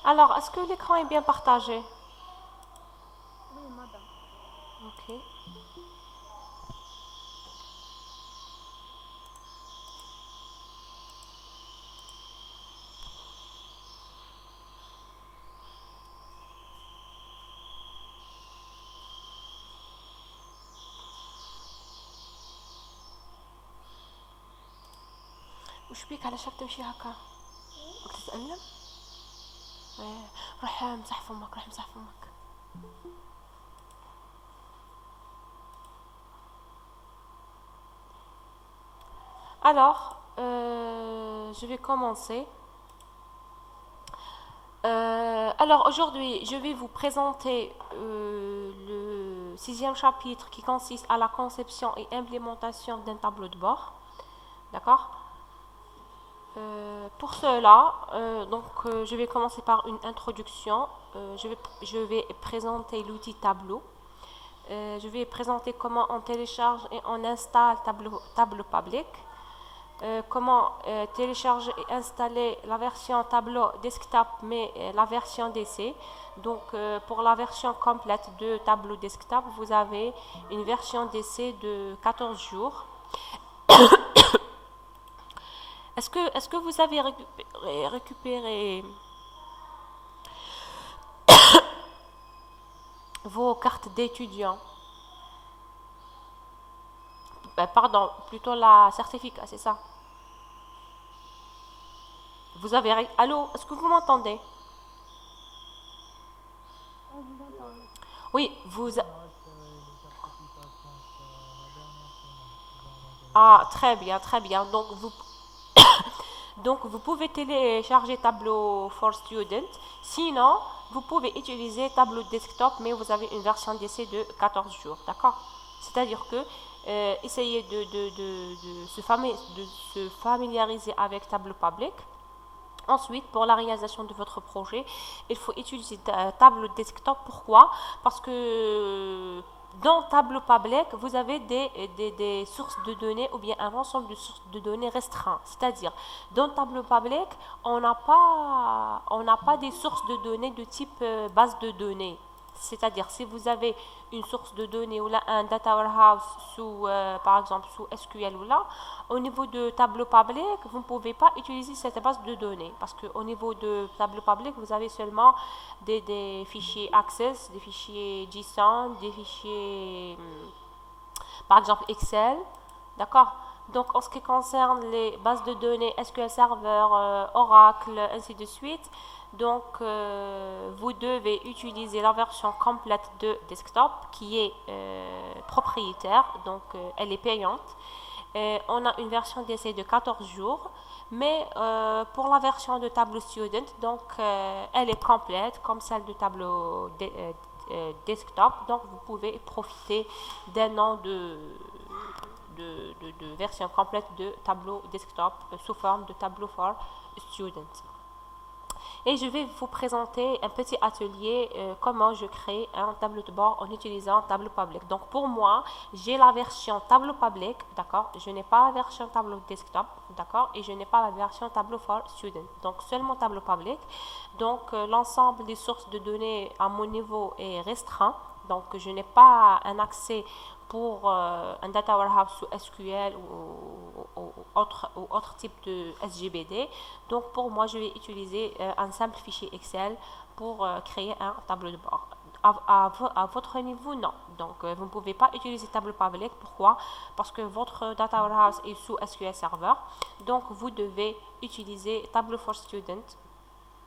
Alors, est-ce que l'écran est bien partagé? Oui, madame. Ok. وش بيك على شك تمشي هكا؟ بدك تتألم؟ ايه. روح امسح فمك، روح امسح فمك. Alors, je vais commencer. Alors aujourd'hui, je vais vous présenter le sixième chapitre qui consiste à la conception et implémentation d'un tableau de bord. D'accord. Pour cela, je vais commencer par une introduction. Je vais présenter l'outil tableau. Je vais présenter comment on télécharge et on installe tableau public. Comment télécharger et installer la version tableau desktop mais la version DC. Donc pour la version complète de tableau desktop, vous avez une version DC de 14 jours. Est-ce que vous avez récupéré vos cartes d'étudiant? Pardon, plutôt la certificat, c'est ça? Vous avez... Allô, est-ce que vous m'entendez? On vous entend, oui. Oui, Il me reste le certificat, je pense, la dernière semaine. Ils ont renouvelé le Ah, très certificat. bien, très bien. Donc vous pouvez télécharger Tableau for Student. Sinon, vous pouvez utiliser Tableau Desktop, mais vous avez une version d'essai de 14 jours. D'accord. C'est-à-dire que essayez de se familiariser avec Tableau Public. Ensuite, pour la réalisation de votre projet, il faut utiliser Tableau Desktop. Pourquoi? Parce que dans Tableau Public, vous avez des sources de données ou bien un ensemble de sources de données restreints. C'est-à-dire, dans Tableau Public, on n'a pas des sources de données de type base de données. C'est-à-dire, si vous avez une source de données ou là un data warehouse par exemple sous SQL ou là, au niveau de tableau public, vous ne pouvez pas utiliser cette base de données parce qu'au niveau de tableau public, vous avez seulement des fichiers Access, des fichiers JSON, des fichiers par exemple Excel, d'accord. Donc en ce qui concerne les bases de données SQL Server, Oracle, ainsi de suite, donc vous devez utiliser la version complète de desktop qui est propriétaire, donc elle est payante. On a une version d'essai de 14 jours, mais pour la version de Tableau Student, donc elle est complète comme celle de Tableau desktop, donc vous pouvez profiter d'un an de version complète de Tableau desktop sous forme de Tableau for Student. Et je vais vous présenter un petit atelier comment je crée un tableau de bord en utilisant tableau public. Donc pour moi, j'ai la version tableau public, d'accord. Je n'ai pas la version tableau desktop, d'accord. Et je n'ai pas la version tableau for student. Donc seulement tableau public. Donc l'ensemble des sources de données à mon niveau est restreint. Donc je n'ai pas un accès pour un data warehouse sous SQL ou autre type de SGBD. Donc pour moi, je vais utiliser un simple fichier Excel pour créer un tableau de bord. À votre niveau, non. Donc vous ne pouvez pas utiliser tableau public. Pourquoi? Parce que votre data warehouse est sous SQL Server. Donc vous devez utiliser Tableau for Student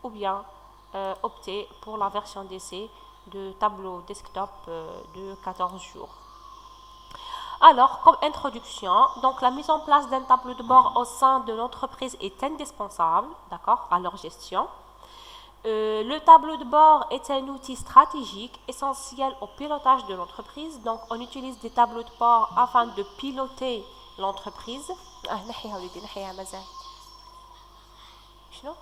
ou bien opter pour la version d'essai de tableau desktop de 14 jours. Alors, comme introduction, donc la mise en place d'un tableau de bord au sein de l'entreprise est indispensable, d'accord, à leur gestion. Le tableau de bord est un outil stratégique essentiel au pilotage de l'entreprise. Donc, on utilise des tableaux de bord afin de piloter l'entreprise. شنو؟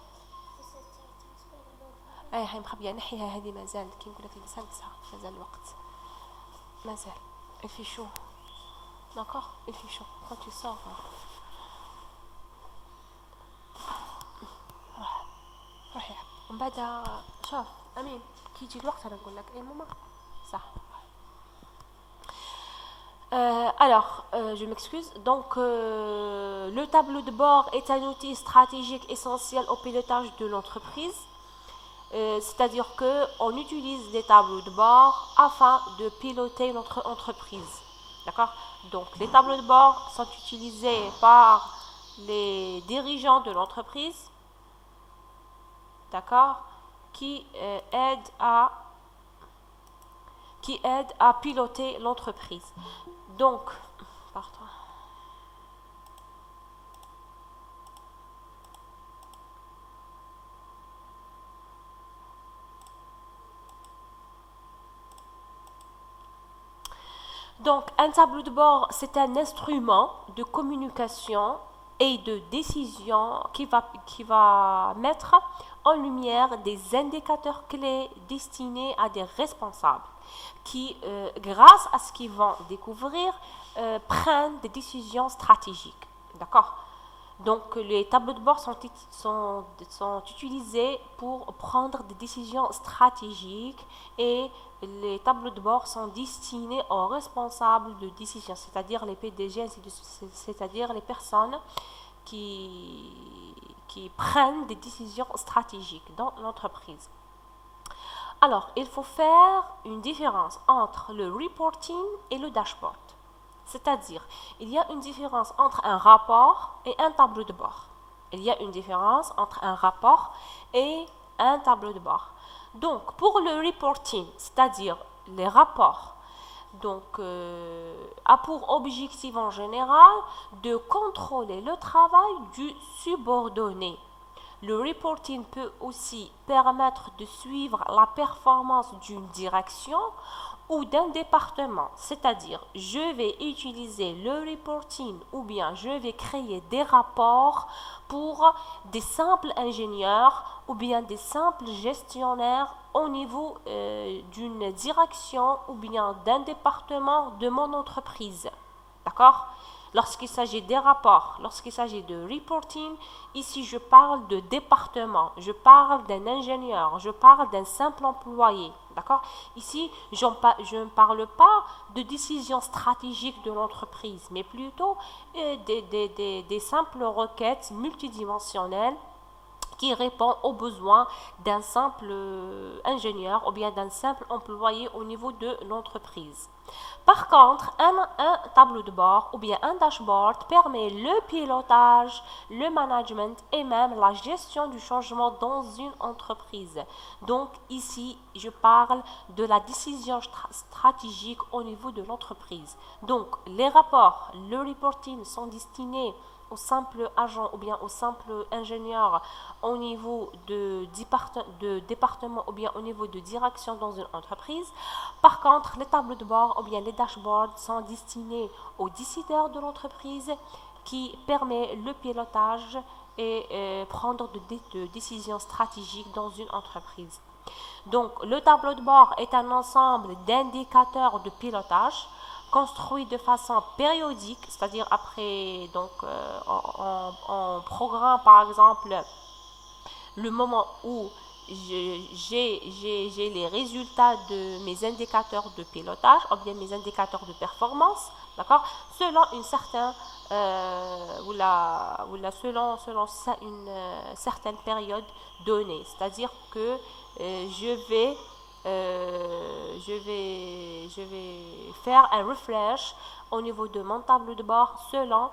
ايه هي مخبيه نحيها هذه مازال كي نقول لك المسلسة مازال الوقت مازال في شو d'accord il fait chaud quand tu sors روح روح يا بعدها شوف امين كي يجي الوقت انا نقول لك اي ماما صح. Alors, je m'excuse. Donc, le tableau de bord est un outil stratégique essentiel au pilotage de l'entreprise. C'est-à-dire qu'on utilise les tableaux de bord afin de piloter notre entreprise. D'accord? Donc, les tableaux de bord sont utilisés par les dirigeants de l'entreprise, d'accord, qui aident à piloter l'entreprise. Donc, pardon. Donc, un tableau de bord, c'est un instrument de communication et de décision qui va mettre en lumière des indicateurs clés destinés à des responsables qui, grâce à ce qu'ils vont découvrir, prennent des décisions stratégiques. D'accord? Donc, les tableaux de bord sont utilisés pour prendre des décisions stratégiques et les tableaux de bord sont destinés aux responsables de décision, c'est-à-dire les PDG, c'est-à-dire les personnes qui prennent des décisions stratégiques dans l'entreprise. Alors, il faut faire une différence entre le reporting et le dashboard. C'est-à-dire, il y a une différence entre un rapport et un tableau de bord. Il y a une différence entre un rapport et un tableau de bord. Donc, pour le reporting, c'est-à-dire les rapports, donc, a pour objectif en général de contrôler le travail du subordonné. Le reporting peut aussi permettre de suivre la performance d'une direction ou d'un département, c'est-à-dire je vais utiliser le reporting ou bien je vais créer des rapports pour des simples ingénieurs ou bien des simples gestionnaires au niveau d'une direction ou bien d'un département de mon entreprise. D'accord? Lorsqu'il s'agit des rapports, lorsqu'il s'agit de reporting, ici je parle de département, je parle d'un ingénieur, je parle d'un simple employé. D'accord? Ici, je ne parle pas de décision stratégique de l'entreprise, mais plutôt des simples requêtes multidimensionnelles qui répond aux besoins d'un simple ingénieur ou bien d'un simple employé au niveau de l'entreprise. Par contre, un tableau de bord ou bien un dashboard permet le pilotage, le management et même la gestion du changement dans une entreprise. Donc ici, je parle de la décision stratégique au niveau de l'entreprise. Donc les rapports, le reporting sont destinés au simple agent ou bien au simple ingénieur au niveau de département ou bien au niveau de direction dans une entreprise. Par contre, les tableaux de bord ou bien les dashboards sont destinés aux décideurs de l'entreprise qui permet le pilotage et prendre de décisions stratégiques dans une entreprise. Donc, le tableau de bord est un ensemble d'indicateurs de pilotage construit de façon périodique, c'est-à-dire après, donc, on programme par exemple le moment où j'ai les résultats de mes indicateurs de pilotage ou bien mes indicateurs de performance, d'accord, selon une certaine selon une certaine période donnée, c'est-à-dire que je vais faire un refresh au niveau de mon tableau de bord selon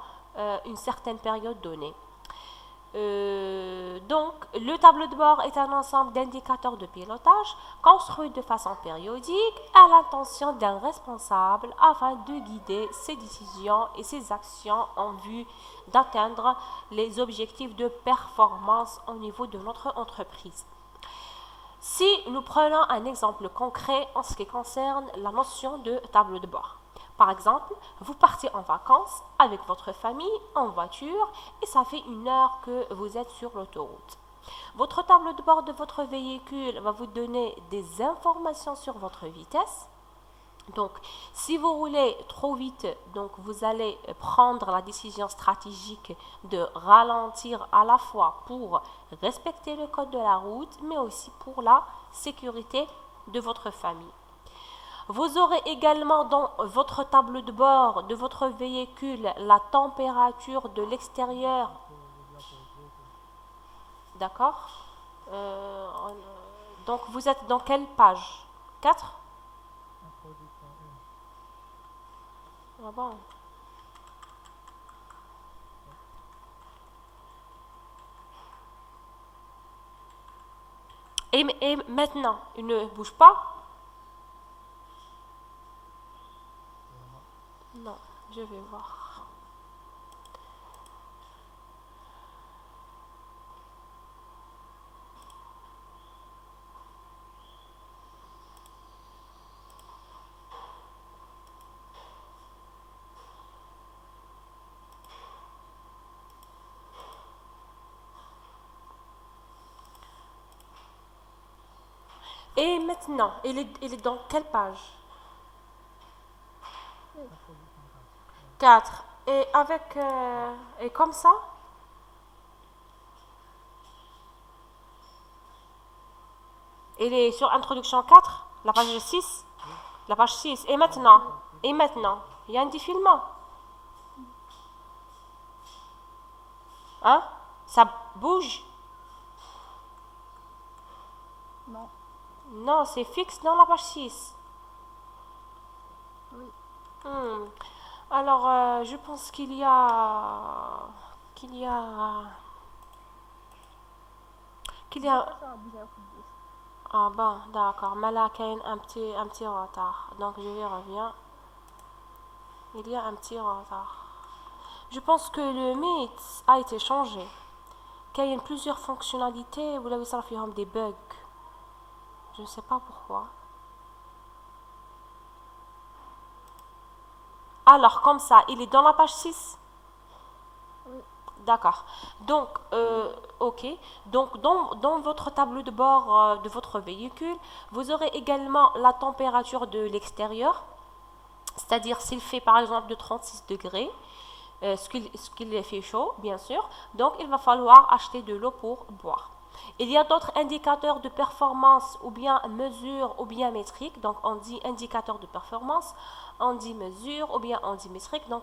une certaine période donnée. Donc, le tableau de bord est un ensemble d'indicateurs de pilotage construits de façon périodique à l'intention d'un responsable afin de guider ses décisions et ses actions en vue d'atteindre les objectifs de performance au niveau de notre entreprise. Si nous prenons un exemple concret en ce qui concerne la notion de tableau de bord. Par exemple, vous partez en vacances avec votre famille en voiture et ça fait 1 heure que vous êtes sur l'autoroute. Votre tableau de bord de votre véhicule va vous donner des informations sur votre vitesse, Donc, si vous roulez trop vite, donc vous allez prendre la décision stratégique de ralentir à la fois pour respecter le code de la route, mais aussi pour la sécurité de votre famille. Vous aurez également dans votre tableau de bord de votre véhicule la température de l'extérieur. D'accord? Donc, vous êtes dans quelle page? 4? Introduction 1. Ah bon. Et maintenant, il ne bouge pas? Non, je vais voir. Et maintenant, il est dans quelle page? Introduction 4. Et avec... et comme ça? Il est sur introduction 4, la page 6. La page 6. Et maintenant? Et maintenant? Il y a un défilement. Hein? Ça bouge? Non. Non, c'est fixe dans la page 6. Oui. Alors, je pense qu'il y a... Ça a bougé un peu plus. Ah bon, d'accord. Mais là, il y a un petit retard. Donc, je vais revenir. Il y a un petit retard. Je pense que le Meet a été changé. Il y a plusieurs fonctionnalités. Vous l'avez fait des bugs. Je ne sais pas pourquoi. Alors, comme ça, il est dans la page 6. Oui. D'accord. Donc, ok. Donc, dans votre tableau de bord de votre véhicule, vous aurez également la température de l'extérieur. C'est-à-dire s'il fait par exemple de 36 degrés, ce qu'il fait chaud, bien sûr. Donc, il va falloir acheter de l'eau pour boire. Il y a d'autres indicateurs de performance ou bien mesure ou bien métrique. Donc, on dit indicateur de performance, on dit mesure ou bien on dit métrique. Donc,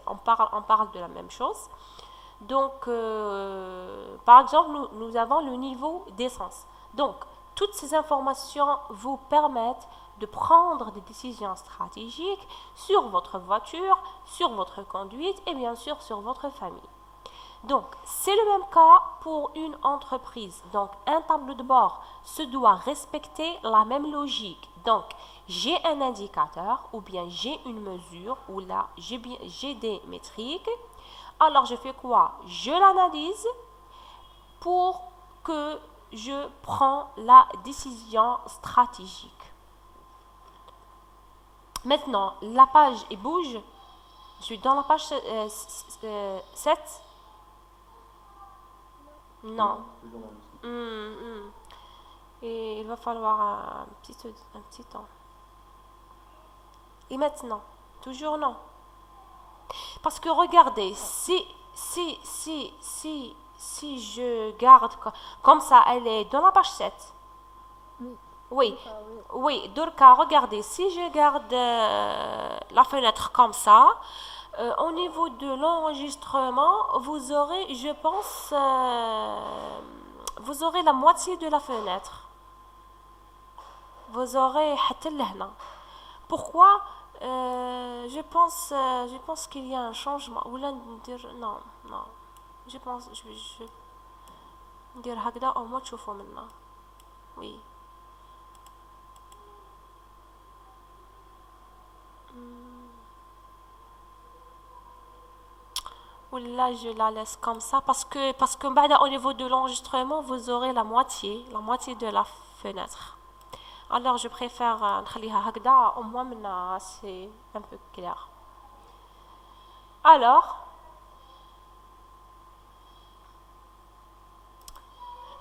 on parle de la même chose. Donc, par exemple, nous avons le niveau d'essence. Donc, toutes ces informations vous permettent de prendre des décisions stratégiques sur votre voiture, sur votre conduite et bien sûr sur votre famille. Donc, c'est le même cas pour une entreprise. Donc, un tableau de bord se doit respecter la même logique. Donc, j'ai un indicateur ou bien j'ai une mesure ou là, j'ai des métriques. Alors, je fais quoi? Je l'analyse pour que je prends la décision stratégique. Maintenant, la page bouge. Je suis dans la page 7. Non. Et il va falloir un petit temps. Et maintenant, toujours non. Parce que regardez, si je garde comme ça, elle est dans la page 7. Oui. Oui, Dorka, regardez, si je garde la fenêtre comme ça, au niveau de l'enregistrement, vous aurez, je pense, vous aurez la moitié de la fenêtre. Vous aurez pourquoi je pense qu'il y a un changement. Non. Je pense, je ندير هكذا au moins تشوفوا منا. Oui. Ou là, je la laisse comme ça parce que au niveau de l'enregistrement, vous aurez la moitié de la fenêtre. Alors, je préfère نخليها هكذا, au moins maintenant, c'est un peu clair. Alors,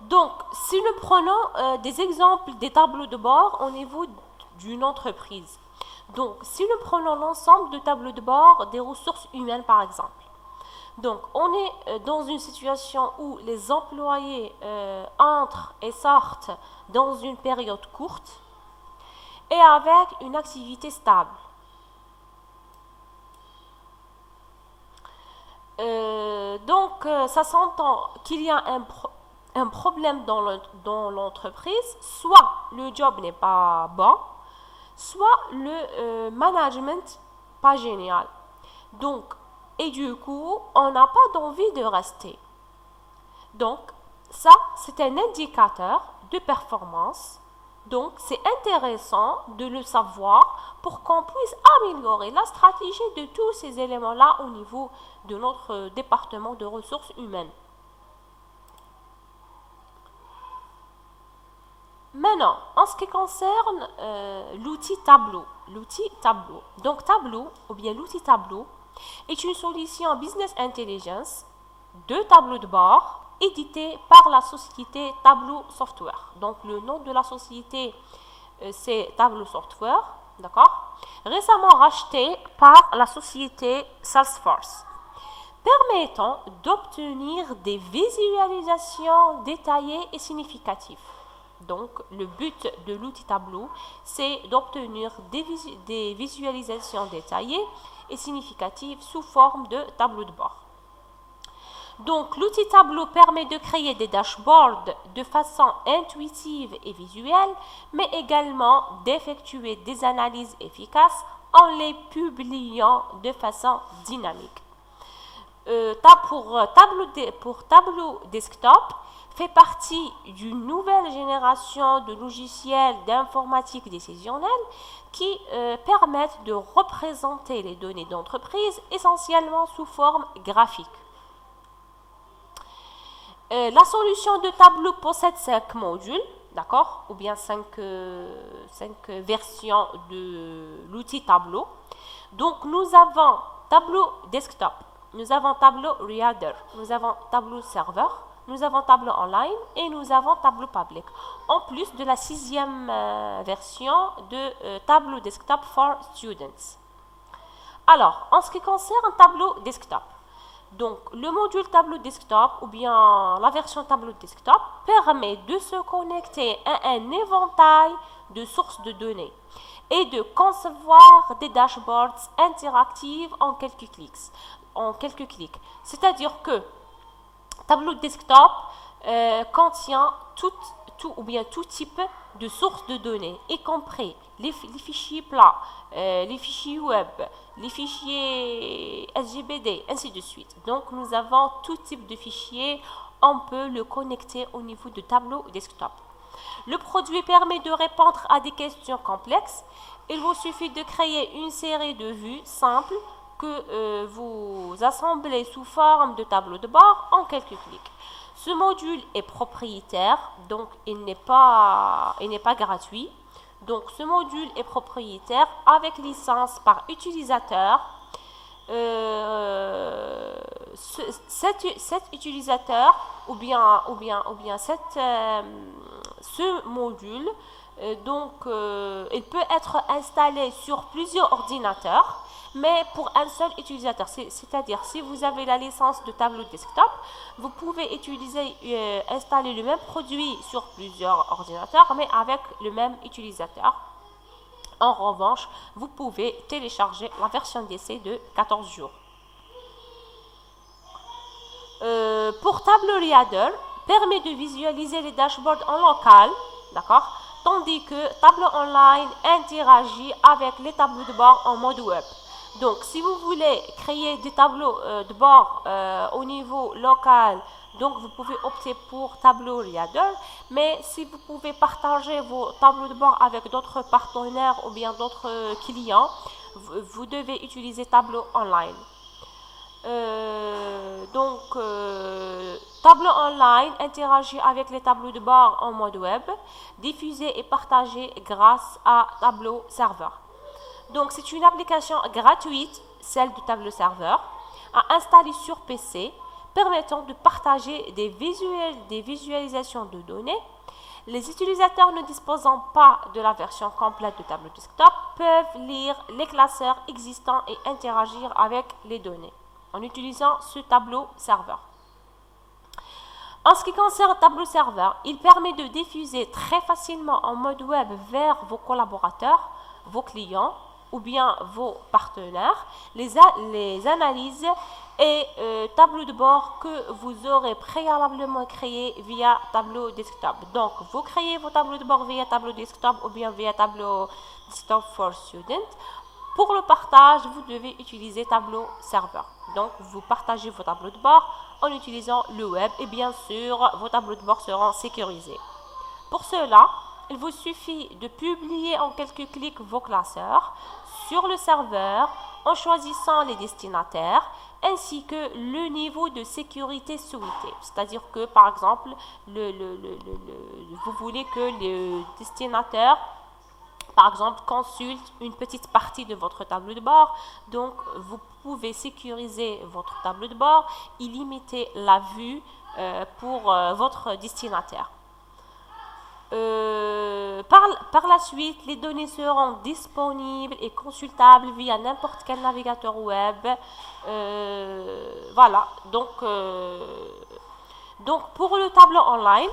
donc, si nous prenons des exemples des tableaux de bord au niveau d'une entreprise. Donc, si nous prenons l'ensemble de tableaux de bord des ressources humaines, par exemple, donc on est dans une situation où les employés entrent et sortent dans une période courte et avec une activité stable. Donc, ça s'entend qu'il y a un problème dans l'entreprise, soit le job n'est pas bon, soit le management pas génial. Donc, et du coup, on n'a pas d'envie de rester. Donc, ça, c'est un indicateur de performance. Donc, c'est intéressant de le savoir pour qu'on puisse améliorer la stratégie de tous ces éléments-là au niveau de notre département de ressources humaines. Maintenant, en ce qui concerne l'outil Tableau. Donc, Tableau, ou bien l'outil Tableau, est une solution Business Intelligence de tableau de bord édité par la société Tableau Software. Donc, le nom de la société, c'est Tableau Software, d'accord? Récemment racheté par la société Salesforce, permettant d'obtenir des visualisations détaillées et significatives. Donc, le but de l'outil Tableau, c'est d'obtenir des visualisations détaillées et significatives sous forme de tableau de bord. Donc, l'outil Tableau permet de créer des dashboards de façon intuitive et visuelle, mais également d'effectuer des analyses efficaces en les publiant de façon dynamique. Pour Tableau Desktop, fait partie d'une nouvelle génération de logiciels d'informatique décisionnelle qui permettent de représenter les données d'entreprise essentiellement sous forme graphique. La solution de Tableau possède 5 modules, d'accord, ou bien 5 versions de l'outil Tableau. Donc, nous avons Tableau Desktop, nous avons Tableau Reader, nous avons Tableau Server, nous avons Tableau Online et nous avons Tableau Public, en plus de la 6e version de Tableau Desktop for Students. Alors, en ce qui concerne Tableau Desktop, donc le module Tableau Desktop ou bien la version Tableau Desktop permet de se connecter à un éventail de sources de données et de concevoir des dashboards interactifs en quelques clics. C'est-à-dire que Tableau Desktop contient tout type de sources de données, y compris les fichiers plats, les fichiers web, les fichiers SGBD, ainsi de suite. Donc, nous avons tout type de fichiers, on peut le connecter au niveau de Tableau Desktop. Le produit permet de répondre à des questions complexes. Il vous suffit de créer une série de vues simples que vous assemblez sous forme de tableau de bord en quelques clics. Ce module est propriétaire, donc il n'est pas gratuit. Donc ce module est propriétaire avec licence par utilisateur. Cet utilisateur ou bien ce module, il peut être installé sur plusieurs ordinateurs, mais pour un seul utilisateur. C'est-à-dire, si vous avez la licence de Tableau Desktop, vous pouvez installer le même produit sur plusieurs ordinateurs, mais avec le même utilisateur. En revanche, vous pouvez télécharger la version d'essai de 14 jours. Pour Tableau Reader, permet de visualiser les dashboards en local, d'accord, tandis que Tableau Online interagit avec les tableaux de bord en mode web. Donc, si vous voulez créer des tableaux de bord au niveau local, donc vous pouvez opter pour Tableau Reader, mais si vous pouvez partager vos tableaux de bord avec d'autres partenaires ou bien d'autres clients, vous devez utiliser Tableau Online. Tableau Online interagit avec les tableaux de bord en mode web, diffusé et partagé grâce à Tableau Server. Donc, c'est une application gratuite, celle du Tableau Server, à installer sur PC, permettant de partager des visualisations de données Les utilisateurs ne disposant pas de la version complète de tableau desktop peuvent lire les classeurs existants et interagir avec les données en utilisant ce tableau serveur. En ce qui concerne Tableau serveur, il permet de diffuser très facilement en mode web vers vos collaborateurs, vos clients ou bien vos partenaires les analyses et tableaux de bord que vous aurez préalablement créés via Tableau desktop. Donc, vous créez vos tableaux de bord via Tableau desktop ou bien via Tableau desktop for students. Pour le partage, vous devez utiliser Tableau serveur. Donc, vous partagez vos tableaux de bord en utilisant le web et bien sûr, vos tableaux de bord seront sécurisés. Pour cela, il vous suffit de publier en quelques clics vos classeurs sur le serveur en choisissant les destinataires ainsi que le niveau de sécurité souhaité. C'est-à-dire que, par exemple, vous voulez que le destinataire, par exemple, consulte une petite partie de votre tableau de bord. Donc, vous pouvez sécuriser votre tableau de bord et limiter la vue pour votre destinataire. Par la suite, les données seront disponibles et consultables via n'importe quel navigateur web. Voilà. Donc, pour le tableau online,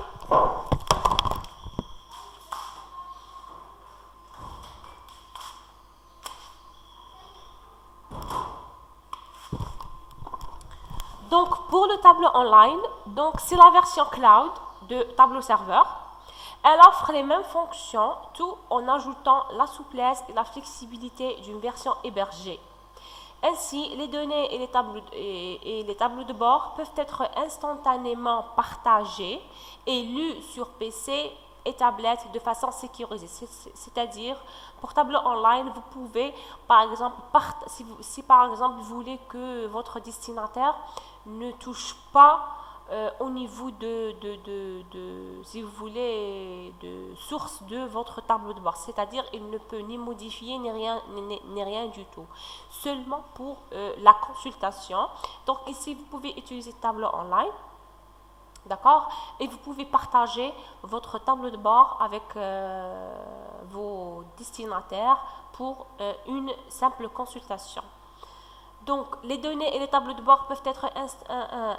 c'est la version cloud de Tableau serveur. Elle offre les mêmes fonctions, tout en ajoutant la souplesse et la flexibilité d'une version hébergée. Ainsi, les données et les tableaux de bord peuvent être instantanément partagés et lus sur PC et tablette de façon sécurisée. C'est-à-dire, pour tableau online, vous pouvez, par exemple, si par exemple vous voulez que votre destinataire ne touche pas au niveau si vous voulez, de source de votre tableau de bord. C'est-à-dire, il ne peut ni modifier ni rien du tout. Seulement pour la consultation. Donc ici, vous pouvez utiliser tableau online. D'accord? Et vous pouvez partager votre tableau de bord avec vos destinataires pour une simple consultation. Donc, les données et les tableaux de bord peuvent être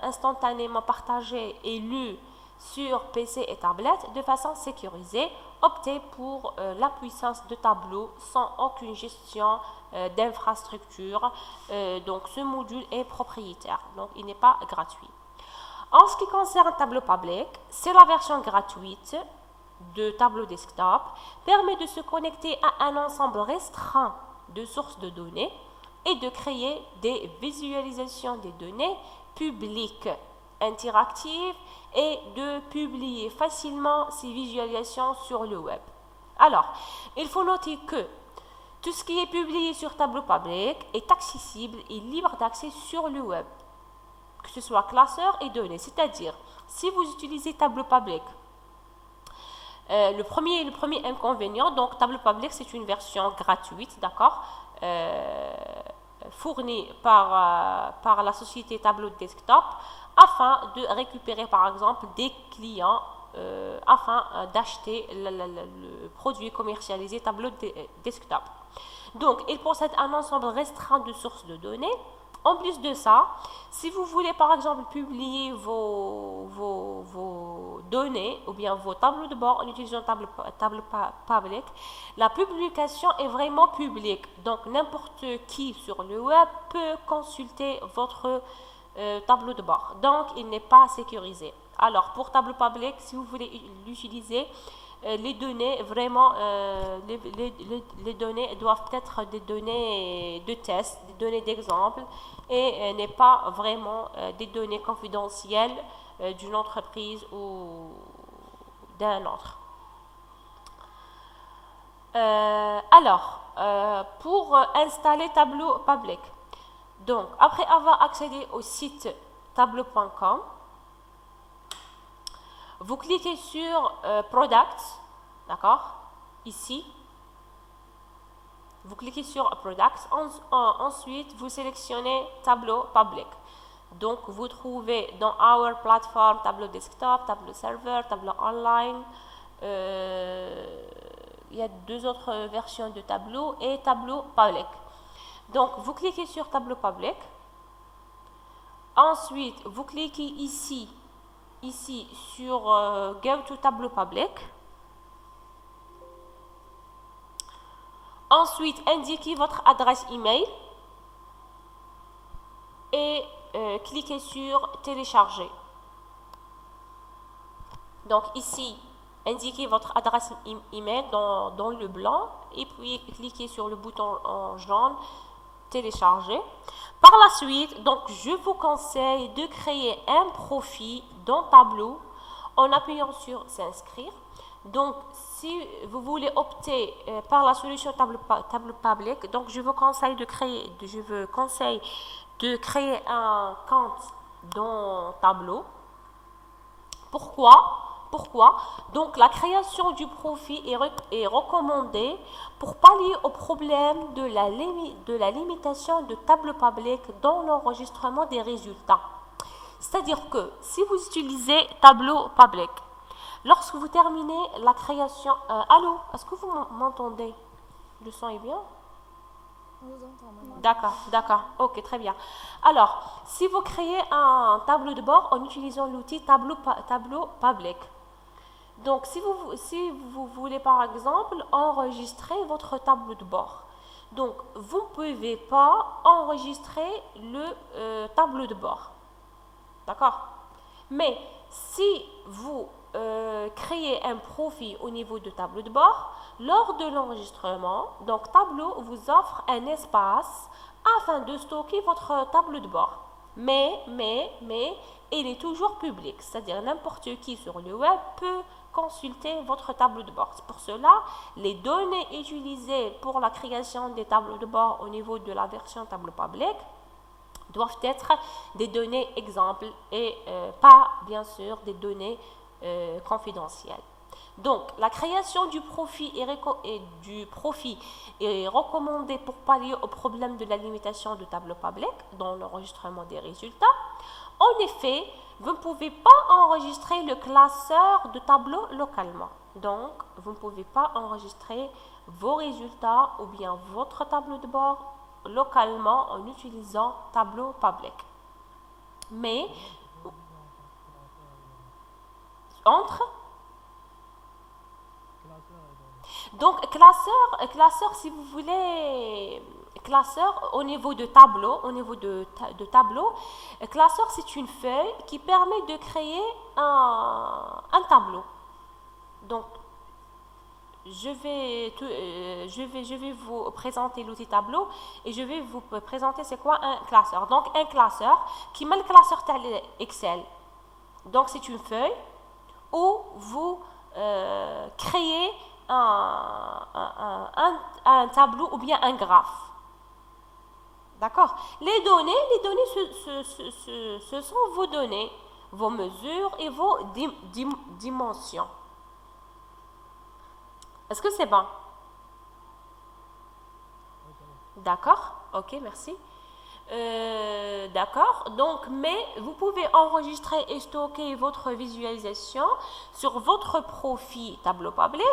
instantanément partagés et lus sur PC et tablette de façon sécurisée. Optez pour la puissance de tableau sans aucune gestion d'infrastructure. Donc, ce module est propriétaire, donc il n'est pas gratuit. En ce qui concerne Tableau Public, c'est la version gratuite de Tableau Desktop, permet de se connecter à un ensemble restreint de sources de données et de créer des visualisations des données publiques, interactives et de publier facilement ces visualisations sur le web. Alors, il faut noter que tout ce qui est publié sur Tableau Public est accessible et libre d'accès sur le web, que ce soit classeur et données. C'est-à-dire, si vous utilisez Tableau Public, le premier inconvénient, donc Tableau Public, c'est une version gratuite, d'accord, fournie par la société Tableau Desktop afin de récupérer par exemple des clients afin d'acheter le produit commercialisé Tableau Desktop. Donc, il possède un ensemble restreint de sources de données. En plus de ça, si vous voulez par exemple publier vos données ou bien vos tableaux de bord en utilisant Tableau Public, la publication est vraiment publique. Donc n'importe qui sur le web peut consulter votre tableau de bord. Donc il n'est pas sécurisé. Alors pour Tableau Public, si vous voulez l'utiliser, les données vraiment les données doivent être des données de test, des données d'exemple et n'est pas vraiment des données confidentielles d'une entreprise ou d'un autre. Pour installer Tableau Public, donc après avoir accédé au site tableau.com, vous cliquez sur Products, d'accord, ici. Vous cliquez sur Products, ensuite vous sélectionnez Tableau Public. Donc vous trouvez dans Our Platform Tableau Desktop, Tableau Server, Tableau Online, il y a deux autres versions de tableau et tableau public. Donc, vous cliquez sur tableau public. Ensuite, vous cliquez ici sur Go to tableau public. Ensuite, indiquez votre adresse email et cliquez sur télécharger. Donc ici, indiquez votre adresse email dans le blanc et puis cliquez sur le bouton en jaune télécharger. Par la suite, donc je vous conseille de créer un profil dans Tableau en appuyant sur s'inscrire. Donc si vous voulez opter par la solution tableau public, donc je vous conseille de créer un compte dans Tableau. Pourquoi? Donc la création du profil est recommandée pour pallier au problème de la limitation de tableau public dans l'enregistrement des résultats. C'est-à-dire que si vous utilisez tableau public, lorsque vous terminez la création... allô, est-ce que vous m'entendez? Le son est bien? On vous entend maintenant. D'accord, ok, très bien. Alors, si vous créez un tableau de bord en utilisant l'outil tableau public, donc si vous voulez par exemple enregistrer votre tableau de bord, donc vous ne pouvez pas enregistrer le tableau de bord, d'accord? Mais si vous créez un profil au niveau de tableau de bord, lors de l'enregistrement, donc Tableau vous offre un espace afin de stocker votre tableau de bord. Mais il est toujours public, c'est-à-dire n'importe qui sur le web peut consulter votre tableau de bord. C'est pour cela, les données utilisées pour la création des tableaux de bord au niveau de la version tableau public doivent être des données exemples et pas, bien sûr, des données confidentielles. Donc, la création du profil est recommandée pour pallier au problème de la limitation de tableau public dans l'enregistrement des résultats. En effet, vous ne pouvez pas enregistrer le classeur de tableau localement. Donc, vous ne pouvez pas enregistrer vos résultats ou bien votre tableau de bord localement en utilisant tableau public. Mais, entre... Donc, classeur, si vous voulez, classeur au niveau de tableau, classeur, c'est une feuille qui permet de créer un tableau. Donc, je vais vous présenter l'outil tableau et je vais vous présenter c'est quoi un classeur. Donc, un classeur qui met le classeur tel Excel. Donc, c'est une feuille où vous créez un tableau ou bien un graphe. D'accord? Les données ce sont vos données, vos mesures et vos dimensions. Est-ce que c'est bon? D'accord? Ok, merci. D'accord, donc mais vous pouvez enregistrer et stocker votre visualisation sur votre profil tableau public.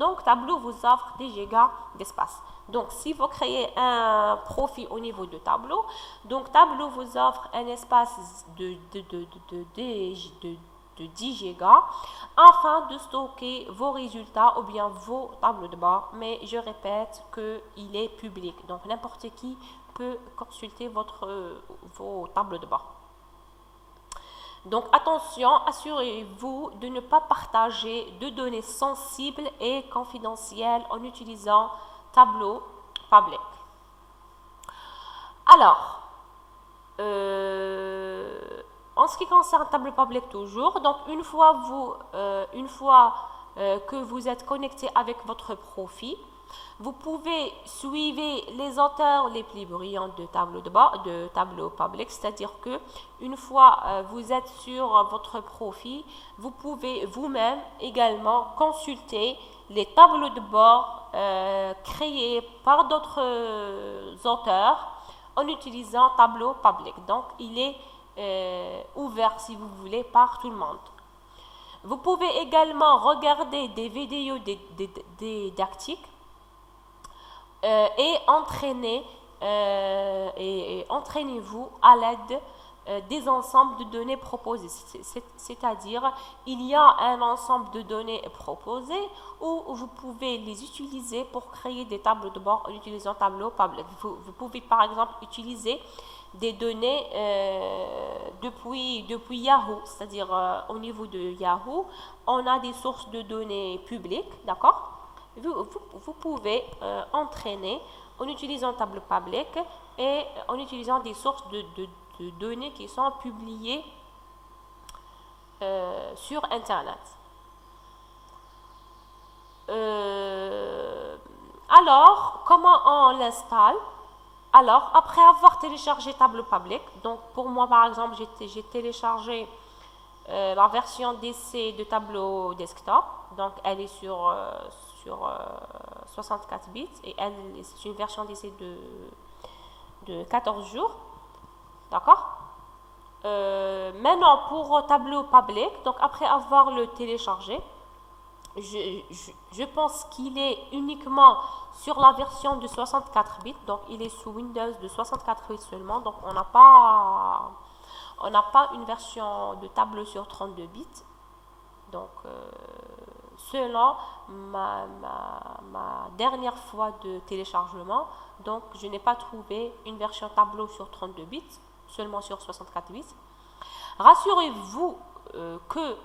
Donc Tableau vous offre des gigas d'espace. Donc si vous créez un profil au niveau de Tableau, donc Tableau vous offre un espace de 10 gigas afin de stocker vos résultats ou bien vos tableaux de bord. Mais je répète qu'il est public, donc n'importe qui peut consulter vos tableaux de bord. Donc attention, assurez-vous de ne pas partager de données sensibles et confidentielles en utilisant Tableau public. Alors, en ce qui concerne Tableau public toujours, donc une fois que vous êtes connecté avec votre profil, vous pouvez suivre les auteurs les plus brillants de tableau public, c'est-à-dire que une fois vous êtes sur votre profil, vous pouvez vous-même également consulter les tableaux de bord créés par d'autres auteurs en utilisant tableau public. Donc, il est ouvert, si vous voulez, par tout le monde. Vous pouvez également regarder des vidéos didactiques et entraînez-vous à l'aide des ensembles de données proposés. C'est-à-dire, il y a un ensemble de données proposées où vous pouvez les utiliser pour créer des tableaux de bord en utilisant Tableau Public. Vous pouvez par exemple utiliser des données depuis Yahoo, c'est-à-dire au niveau de Yahoo, on a des sources de données publiques, d'accord? Vous pouvez entraîner en utilisant Tableau Public et en utilisant des sources de données qui sont publiées sur Internet. Alors, comment on l'installe? Alors, après avoir téléchargé Tableau Public, donc pour moi par exemple, j'ai téléchargé la version d'essai de Tableau Desktop, donc elle est sur 64 bits et c'est une version d'essai de 14 jours. D'accord? Maintenant, pour Tableau Public, donc après avoir le téléchargé, je pense qu'il est uniquement sur la version de 64 bits, donc il est sous Windows de 64 bits seulement, donc on n'a pas une version de Tableau sur 32 bits. Donc, selon ma dernière fois de téléchargement, donc je n'ai pas trouvé une version Tableau sur 32 bits, seulement sur 64 bits. Rassurez-vous que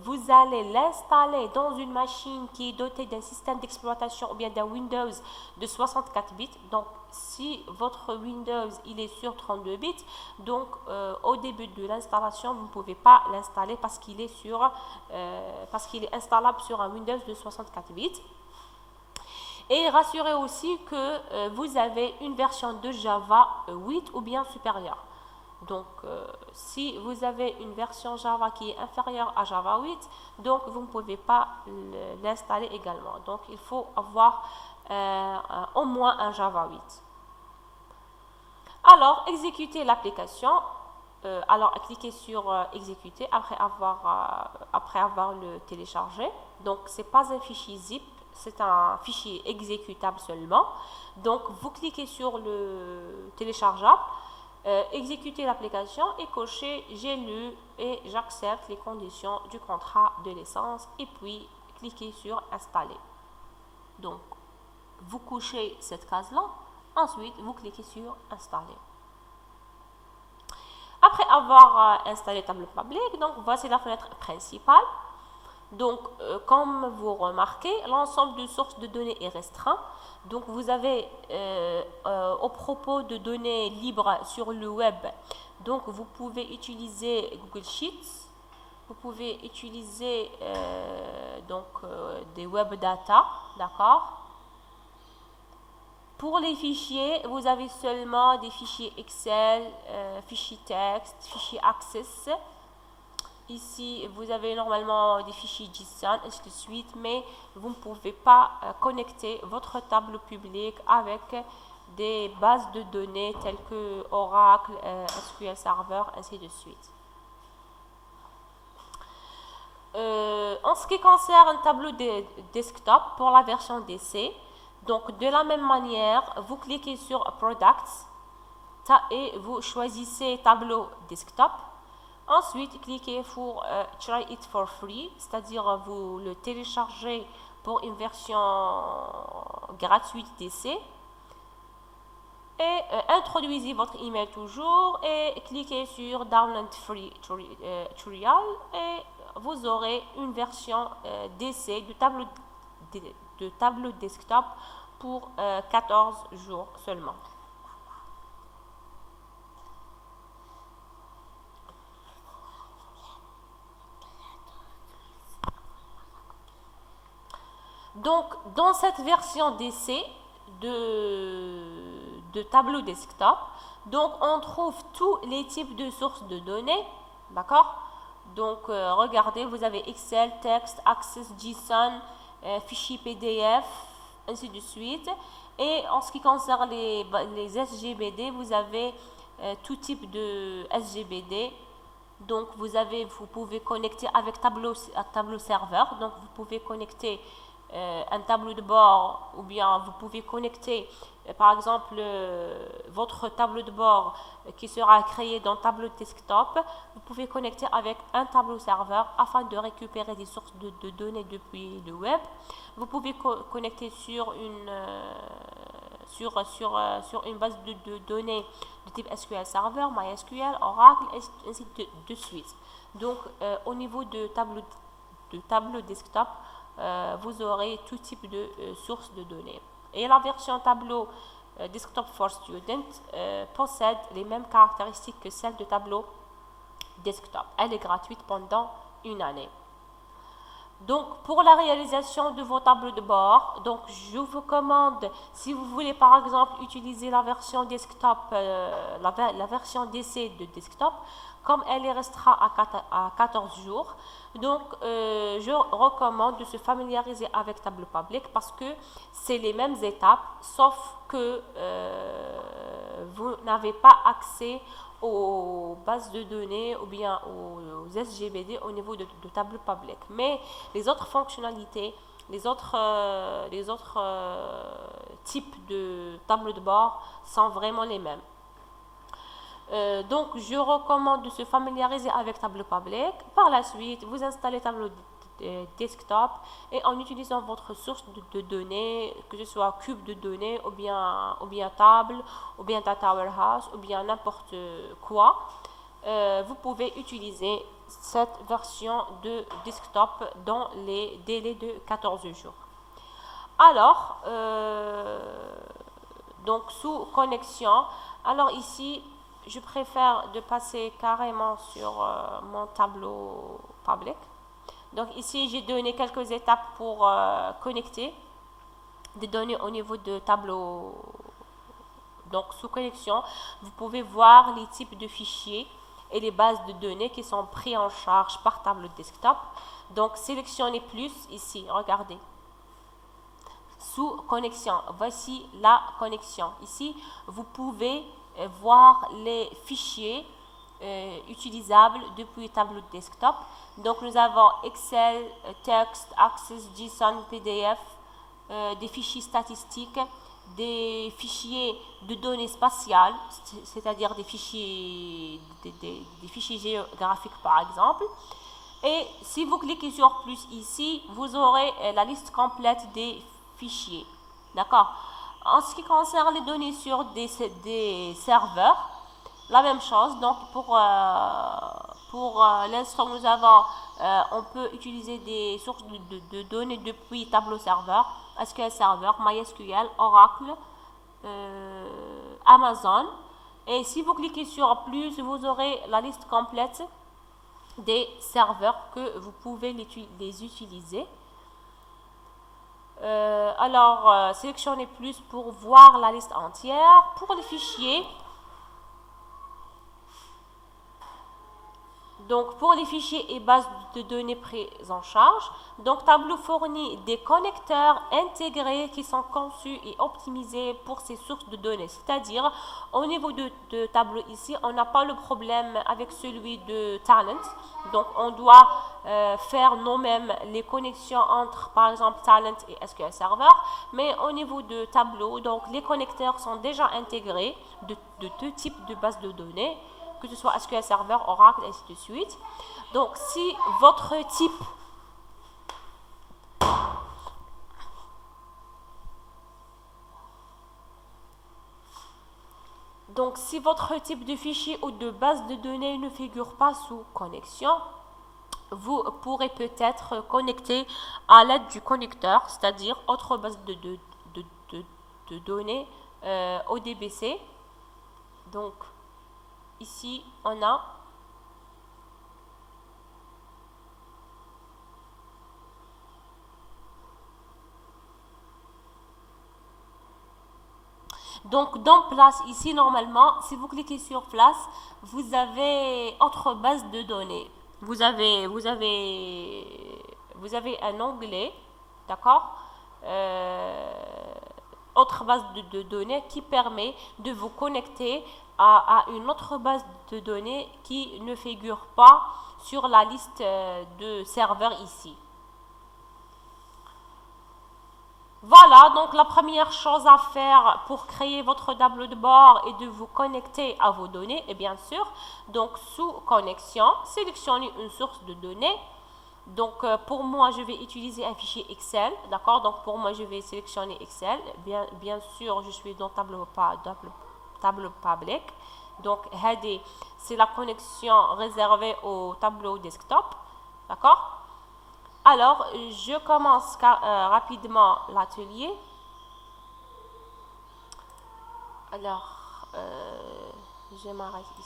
vous allez l'installer dans une machine qui est dotée d'un système d'exploitation ou bien d'un Windows de 64 bits. Donc, si votre Windows il est sur 32 bits, donc au début de l'installation, vous ne pouvez pas l'installer parce qu'il est installable sur un Windows de 64 bits. Et rassurez aussi que vous avez une version de Java 8 ou bien supérieure. Donc, si vous avez une version Java qui est inférieure à Java 8, donc vous ne pouvez pas l'installer également. Donc, il faut avoir au moins un Java 8. Alors, exécutez l'application. Alors, cliquez sur exécuter après avoir le téléchargé. Donc, ce n'est pas un fichier zip, c'est un fichier exécutable seulement. Donc, vous cliquez sur le téléchargeable. Exécutez l'application et cochez j'ai lu et j'accepte les conditions du contrat de licence et puis cliquez sur installer. Donc, vous cochez cette case-là, ensuite vous cliquez sur installer. Après avoir installé Tableau Public, donc voici la fenêtre principale. Donc, comme vous remarquez, l'ensemble de sources de données est restreint. Donc, vous avez, au propos de données libres sur le web, donc vous pouvez utiliser Google Sheets, vous pouvez utiliser des web data, d'accord? Pour les fichiers, vous avez seulement des fichiers Excel, fichiers texte, fichiers Access. Ici, vous avez normalement des fichiers JSON, ainsi de suite, mais vous ne pouvez pas connecter votre tableau public avec des bases de données telles que Oracle, SQL Server, ainsi de suite. En ce qui concerne Tableau Desktop pour la version d'essai, donc de la même manière, vous cliquez sur Products et vous choisissez Tableau Desktop. Ensuite, cliquez sur Try it for free, c'est-à-dire vous le téléchargez pour une version gratuite d'essai. Et introduisez votre email toujours et cliquez sur Download Free Trial et vous aurez une version d'essai de tableau desktop pour 14 jours seulement. Donc, dans cette version d'essai de tableau desktop, donc on trouve tous les types de sources de données, d'accord? Donc, regardez, vous avez Excel, texte, Access, JSON, fichier PDF, ainsi de suite. Et en ce qui concerne les SGBD, vous avez tout type de SGBD Donc vous pouvez connecter avec tableau serveur. Donc vous pouvez connecter un tableau de bord, ou bien vous pouvez connecter par exemple votre tableau de bord qui sera créé dans tableau desktop. Vous pouvez connecter avec un tableau serveur afin de récupérer des sources de données depuis le web. Vous pouvez connecter sur une base de données de type SQL Server, MySQL, Oracle, et ainsi de suite. Donc au niveau de tableau desktop, vous aurez tout type de sources de données. Et la version tableau Desktop for Student possède les mêmes caractéristiques que celle de tableau desktop. Elle est gratuite pendant une année. Donc, pour la réalisation de vos tableaux de bord, donc je vous recommande, si vous voulez par exemple utiliser la version desktop, la version d'essai de desktop, comme elle restera à 14 jours, donc je recommande de se familiariser avec Tableau Public parce que c'est les mêmes étapes, sauf que vous n'avez pas accès aux bases de données ou bien aux SGBD au niveau de Tableau Public. Mais les autres fonctionnalités, les autres types de tableaux de bord sont vraiment les mêmes. Donc je recommande de se familiariser avec Tableau Public. Par la suite, vous installez Tableau desktop et en utilisant votre source de données, que ce soit cube de données ou bien table ou bien data warehouse ou bien n'importe quoi, vous pouvez utiliser cette version de desktop dans les délais de 14 jours. Alors donc sous connexion, alors ici je préfère de passer carrément sur mon tableau public. Donc ici, j'ai donné quelques étapes pour connecter des données au niveau de tableau. Donc sous connexion, vous pouvez voir les types de fichiers et les bases de données qui sont pris en charge par tableau desktop. Donc sélectionnez plus ici, regardez. Sous connexion, voici la connexion. Ici, vous pouvez voir les fichiers utilisables depuis tableau desktop. Donc nous avons Excel, texte, Access, JSON, PDF, des fichiers statistiques, des fichiers de données spatiales, c'est-à-dire des fichiers géographiques par exemple. Et si vous cliquez sur plus ici, vous aurez la liste complète des fichiers. D'accord? En ce qui concerne les données sur des serveurs, la même chose. Donc pour l'instant, nous avons, on peut utiliser des sources de données depuis tableau serveur, SQL Server, MySQL, Oracle, Amazon. Et si vous cliquez sur plus, vous aurez la liste complète des serveurs que vous pouvez les utiliser. Alors, sélectionnez plus pour voir la liste entière. Pour les fichiers, donc pour les fichiers et bases de données prises en charge, donc Tableau fournit des connecteurs intégrés qui sont conçus et optimisés pour ces sources de données. C'est-à-dire, au niveau de Tableau ici, on n'a pas le problème avec celui de Talent. Donc on doit faire nous-mêmes les connexions entre par exemple Talent et SQL Server, mais au niveau de Tableau, donc les connecteurs sont déjà intégrés de deux types de bases de données, que ce soit SQL Server, Oracle, et ainsi de suite. Donc si votre type de fichier ou de base de données ne figure pas sous connexion, vous pourrez peut-être connecter à l'aide du connecteur, c'est-à-dire autre base de données ODBC. Donc ici on a donc dans place ici, normalement, si vous cliquez sur place, vous avez autre base de données. Vous avez un onglet, d'accord, autre base de données qui permet de vous connecter à une autre base de données qui ne figure pas sur la liste de serveurs ici. Voilà, donc la première chose à faire pour créer votre tableau de bord est de vous connecter à vos données. Et bien sûr, donc sous connexion, sélectionnez une source de données. Donc pour moi, je vais utiliser un fichier Excel. D'accord, donc pour moi, je vais sélectionner Excel. Bien sûr, je suis dans tableau public. Donc, c'est la connexion réservée au tableau desktop. D'accord? Alors, je commence rapidement l'atelier. Alors, je m'arrête ici.